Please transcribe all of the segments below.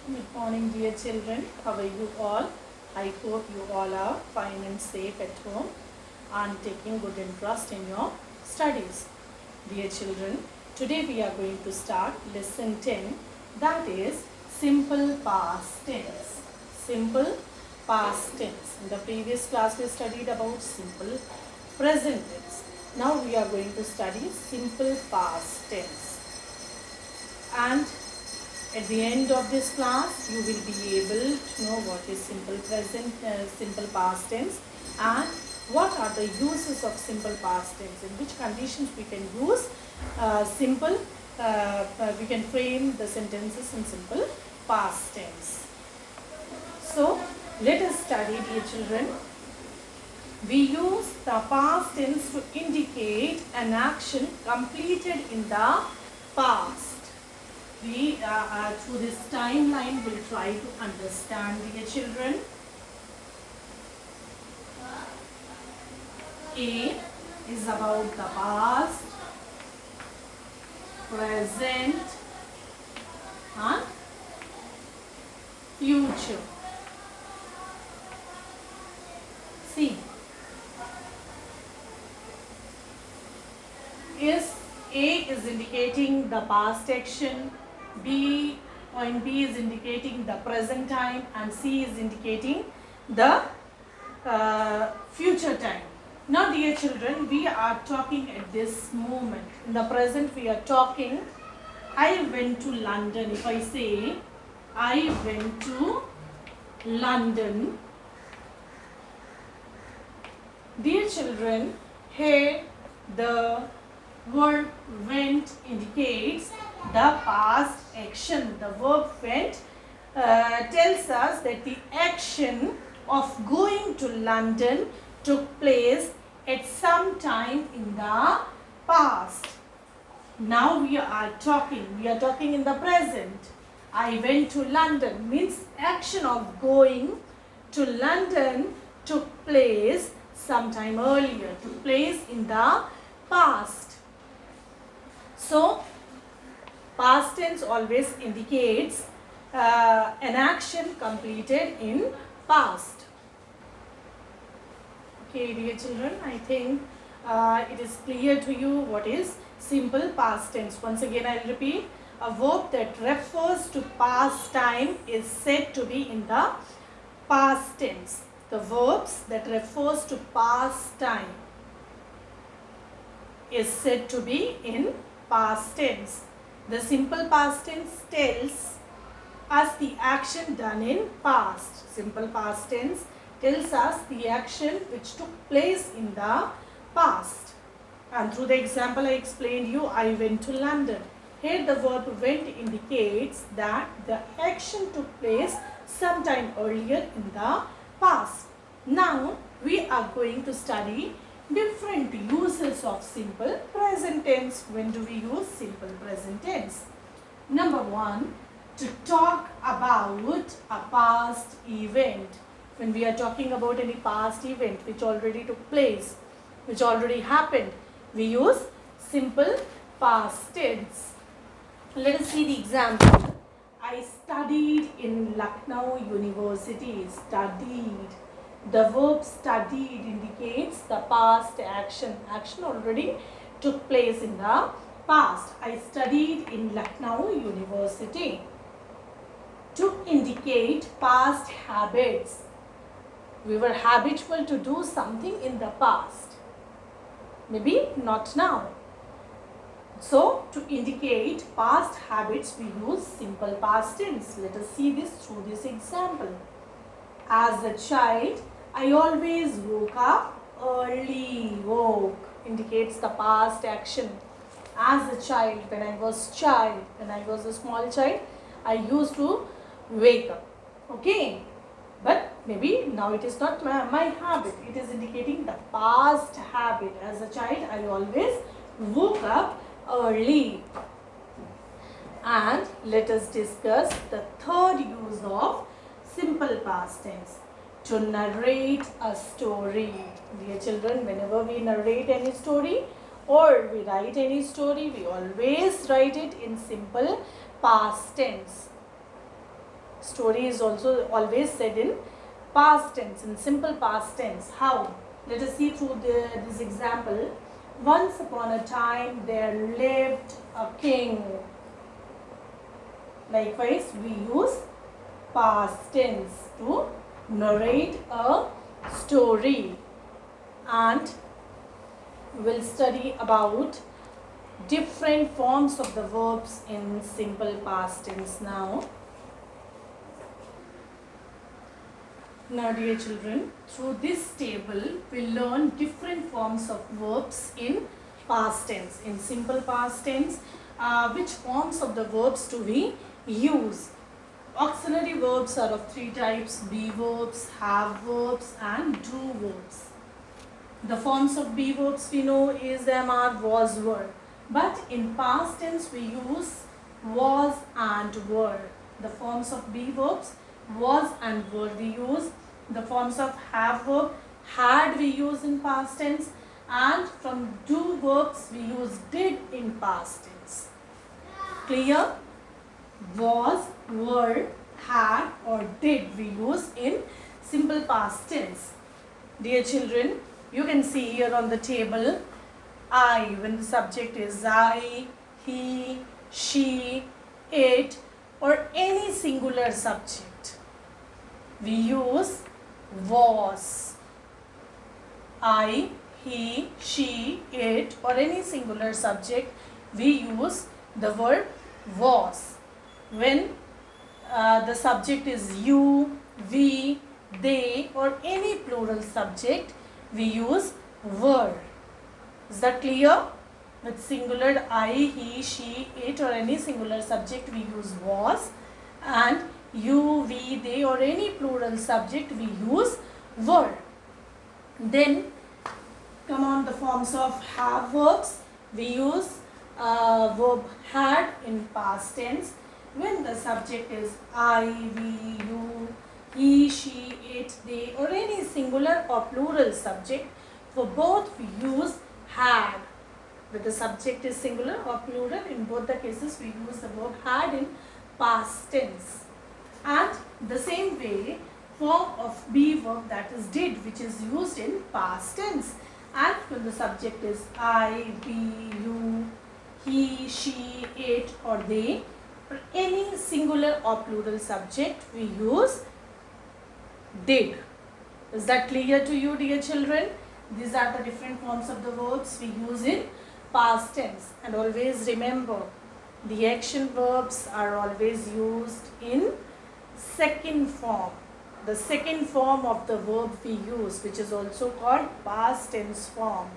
Good morning, dear children. How are you all? I hope you all are fine and safe at home and taking good interest in your studies. Dear children, today we are going to start lesson 10, that is simple past tense. Simple past tense. In the previous class we studied about simple present tense. Now we are going to study simple past tense. And at the end of this class, you will be able to know what is simple present, simple past tense, and what are the uses of simple past tense, in which conditions we can use we can frame the sentences in simple past tense. So, let us study, dear children. We use the past tense to indicate an action completed in the past. We through this timeline will try to understand, dear children. A is about the past, present and future. C is A is indicating the past action, point B is indicating the present time, and C is indicating the future time. Now, dear children, we are talking at this moment. In the present, we are talking, I went to London. If I say, I went to London, dear children, here the word went indicates the past action. The verb went tells us that the action of going to London took place at some time in the past. Now we are talking in the present. I went to London means action of going to London took place sometime earlier, took place in the past. So, past tense always indicates an action completed in past. Okay, dear children, I think it is clear to you what is simple past tense. Once again, I will repeat. A verb that refers to past time is said to be in the past tense. The verbs that refers to past time is said to be in past tense. The simple past tense tells us the action done in past. Simple past tense tells us the action which took place in the past. And through the example I explained you, I went to London. Here the verb went indicates that the action took place sometime earlier in the past. Now we are going to study different uses of simple present tense. When do we use simple present tense? Number one, to talk about a past event. When we are talking about any past event which already took place, which already happened, we use simple past tense. Let us see the example. I studied in Lucknow University. Studied. The verb studied indicates the past action. Action already took place in the past. I studied in Lucknow University. To indicate past habits. We were habitual to do something in the past. Maybe not now. So, to indicate past habits, we use simple past tense. Let us see this through this example. As a child, I always woke up early. Woke indicates the past action. As a child, when I was a small child, I used to wake up. Okay. But maybe now it is not my habit. It is indicating the past habit. As a child, I always woke up early. And let us discuss the third use of simple past tense. To narrate a story. Dear children, whenever we narrate any story or we write any story, we always write it in simple past tense. Story is also always said in past tense, in simple past tense. How? Let us see through this example. Once upon a time there lived a king. Likewise, we use past tense to narrate a story. And we'll study about different forms of the verbs in simple past tense now. Now, dear children, through this table, we'll learn different forms of verbs in past tense. In simple past tense, which forms of the verbs do we use? Auxiliary verbs are of three types: be verbs, have verbs, and do verbs. The forms of be verbs we know is, am, are, was, were. But in past tense, we use was and were. The forms of be verbs, was and were we use. The forms of have verb, had we use in past tense. And from do verbs, we use did in past tense. Clear? Was, were, had or did we use in simple past tense. Dear children, you can see here on the table, I, when the subject is I, he, she, it, or any singular subject, we use was. I, he, she, it, or any singular subject, we use the verb was. When the subject is you, we, they, or any plural subject, we use were. Is that clear? With singular I, he, she, it, or any singular subject, we use was. And you, we, they, or any plural subject, we use were. Then come on the forms of have verbs. We use verb had in past tense. When the subject is I, we, you, he, she, it, they, or any singular or plural subject, for both we use had. When the subject is singular or plural, in both the cases we use the verb had in past tense. And the same way, form of be verb, that is did, which is used in past tense. And when the subject is I, we, you, he, she, it, or they, for any singular or plural subject, we use did. Is that clear to you, dear children? These are the different forms of the verbs we use in past tense. And always remember, the action verbs are always used in second form. The second form of the verb we use, which is also called past tense form.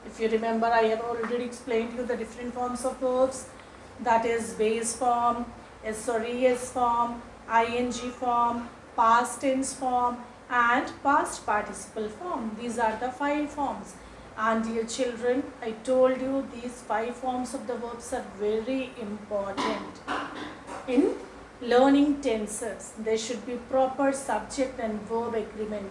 If you remember, I have already explained you the different forms of verbs. That is base form, S or ES form, ing form, past tense form, and past participle form. These are the 5 forms. And dear children, I told you these 5 forms of the verbs are very important. In learning tenses, there should be proper subject and verb agreement.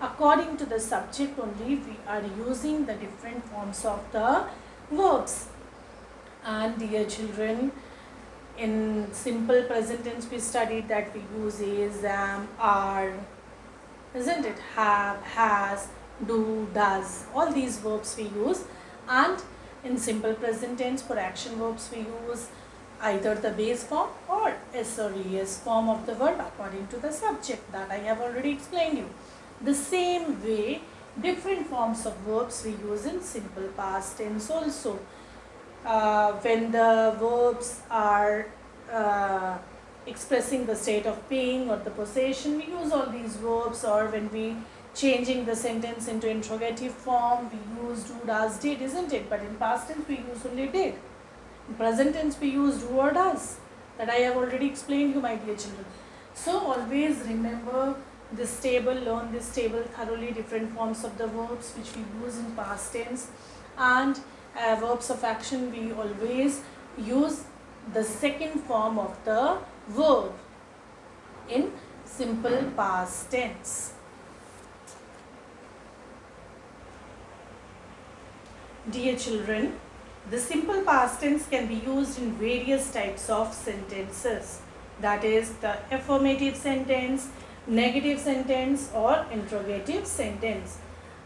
According to the subject only, we are using the different forms of the verbs. And dear children, in simple present tense we studied that we use is, am, are, isn't it? Have, has, do, does. All these verbs we use. And in simple present tense, for action verbs we use either the base form or S or ES form of the verb according to the subject. That I have already explained you. The same way, different forms of verbs we use in simple past tense also. When the verbs are expressing the state of being or the possession, we use all these verbs. Or when we changing the sentence into interrogative form, we use do, does, did, isn't it? But in past tense we use only did. In present tense we use do or does. That I have already explained you, my dear children. So always remember this table, learn this table thoroughly, different forms of the verbs which we use in past tense. And verbs of action, we always use the second form of the verb in simple past tense. Dear children, the simple past tense can be used in various types of sentences. that is the affirmative sentence, negative sentence or interrogative sentence.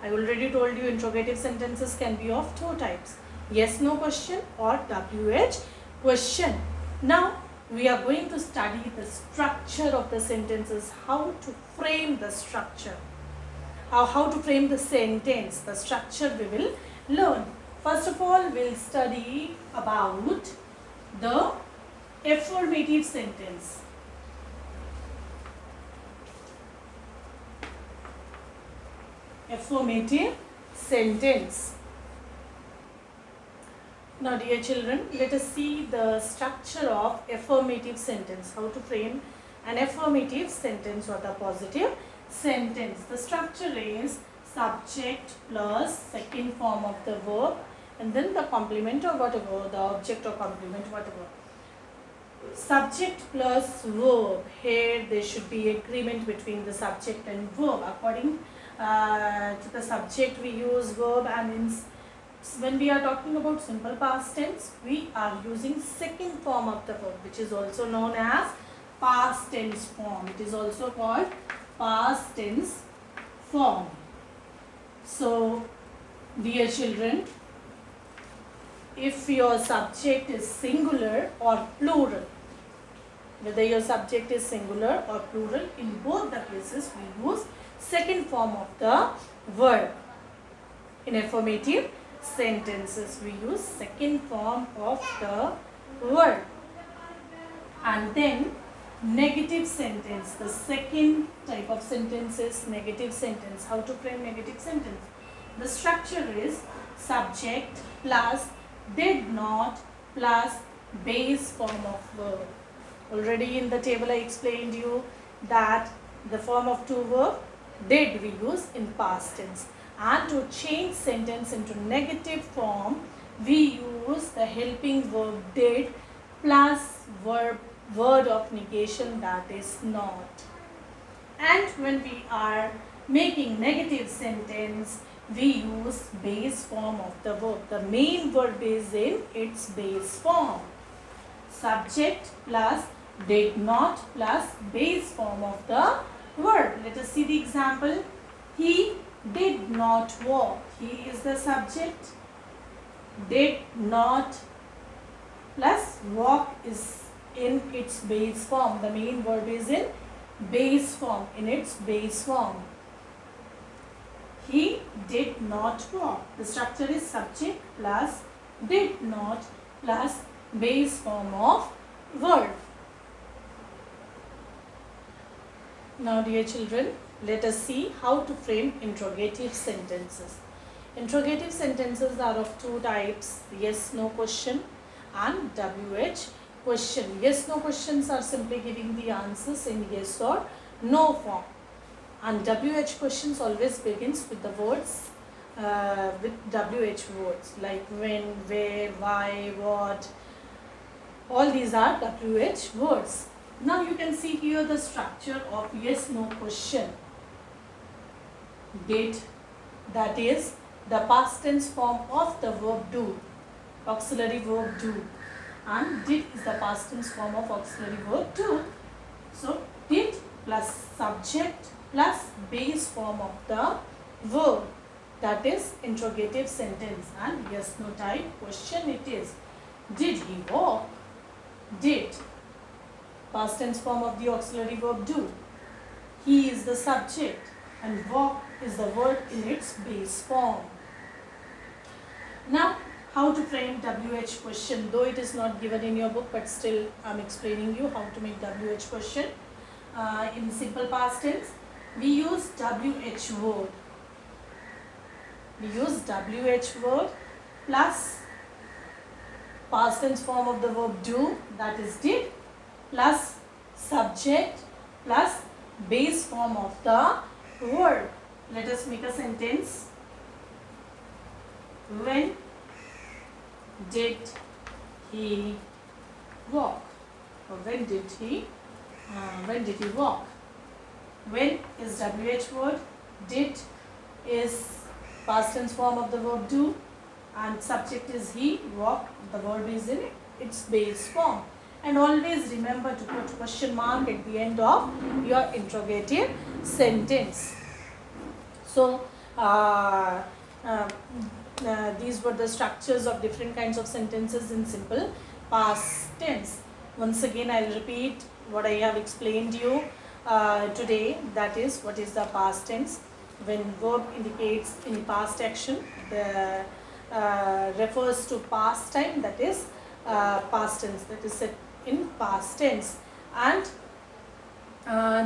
I already told you interrogative sentences can be of two types, yes no question or WH question. Now we are going to study the structure of the sentences, how to frame the structure, how to frame the sentence, the structure we will learn. First of all, we'll study about the affirmative sentence. Affirmative sentence. Now dear children, let us see the structure of affirmative sentence, how to frame an affirmative sentence or the positive sentence. The structure is subject plus second form of the verb and then the complement or whatever, the object or complement, whatever. Subject plus verb, here there should be agreement between the subject and verb. According to the subject we use verb, and when we are talking about simple past tense, we are using second form of the verb, which is also known as past tense form. It is also called past tense form. So dear children, if your subject is singular or plural, whether your subject is singular or plural, in both the cases we use second form of the verb. In affirmative sentences we use second form of the verb. And then negative sentence, the second type of sentence is negative sentence. How to frame negative sentence? The structure is subject plus did not plus base form of verb. Already in the table I explained you that the form of to verb did we use in past tense, and to change sentence into negative form we use the helping verb did plus word of negation, that is not. And when we are making negative sentence we use base form of the verb. The main verb is in its base form. Subject plus did not plus base form of the verb. Let us see the example. He did not walk. He is the subject. Did not plus walk is in its base form. The main verb is in base form, in its base form. He did not walk. The structure is subject plus did not plus base form of verb. Now dear children, let us see how to frame interrogative sentences. Interrogative sentences are of two types, yes no question and WH question. Yes no questions are simply giving the answers in yes or no form, and WH questions always begins with the words with WH words like when, where, why, what. All these are WH words. Now you can see here the structure of yes no question. Did, that is the past tense form of the verb do, auxiliary verb do, and did is the past tense form of auxiliary verb do. So did plus subject plus base form of the verb, that is interrogative sentence, and yes no type question it is. Did he walk? Did, past tense form of the auxiliary verb do. He is the subject and walk is the verb in its base form. Now how to frame WH question, though it is not given in your book, but still I am explaining you how to make WH question. In simple past tense we use WH word. We use WH word plus past tense form of the verb do, that is did, plus subject plus base form of the verb. Let us make a sentence. When did he walk? Or when did he walk? When is WH word, did is past tense form of the verb do, and subject is he, walk, the verb is in its base form. And always remember to put question mark at the end of your interrogative sentence. So these were the structures of different kinds of sentences in simple past tense. Once again, I'll repeat what I have explained you today. That is, what is the past tense? When verb indicates any past action, the refers to past time, that is past tense, that is said in past tense. And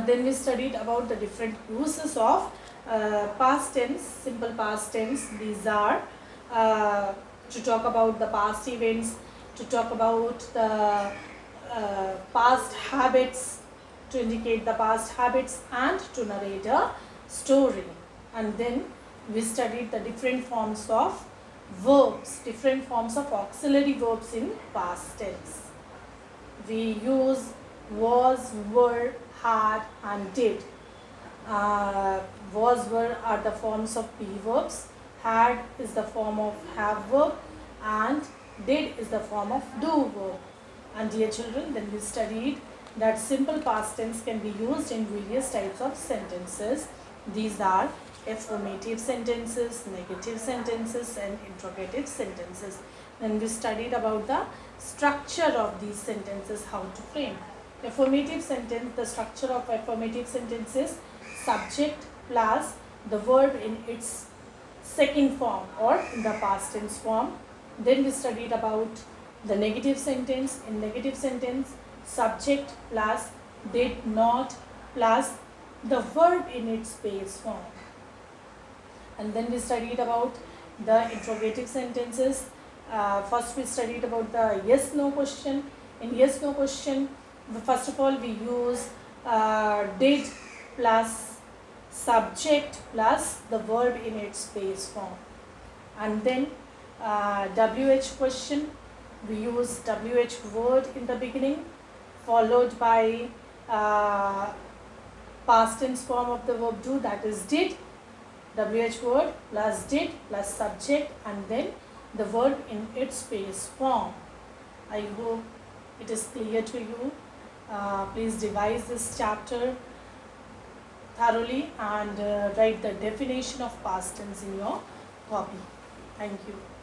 then we studied about the different uses of past tense, simple past tense. These are to talk about the past events, to talk about the past habits, to indicate the past habits, and to narrate a story. And then we studied the different forms of verbs, different forms of auxiliary verbs in past tense. We use was, were, had, and did. Was, were are the forms of be verbs, had is the form of have verb, and did is the form of do verb. And dear children, then we studied that simple past tense can be used in various types of sentences. These are affirmative sentences, negative sentences, and interrogative sentences. Then we studied about the structure of these sentences, how to frame. Affirmative sentence, the structure of affirmative sentence is subject plus the verb in its second form or in the past tense form. Then we studied about the negative sentence. In negative sentence, subject plus did not plus the verb in its base form. And then we studied about the interrogative sentences. First we studied about the yes no question. In yes no question, first of all we use did plus subject plus the verb in its base form. And then WH question, we use WH word in the beginning followed by past tense form of the verb do, that is did. WH word plus did plus subject and then the verb in its base form. I hope it is clear to you. Please revise this chapter thoroughly and write the definition of past tense in your copy. Thank you.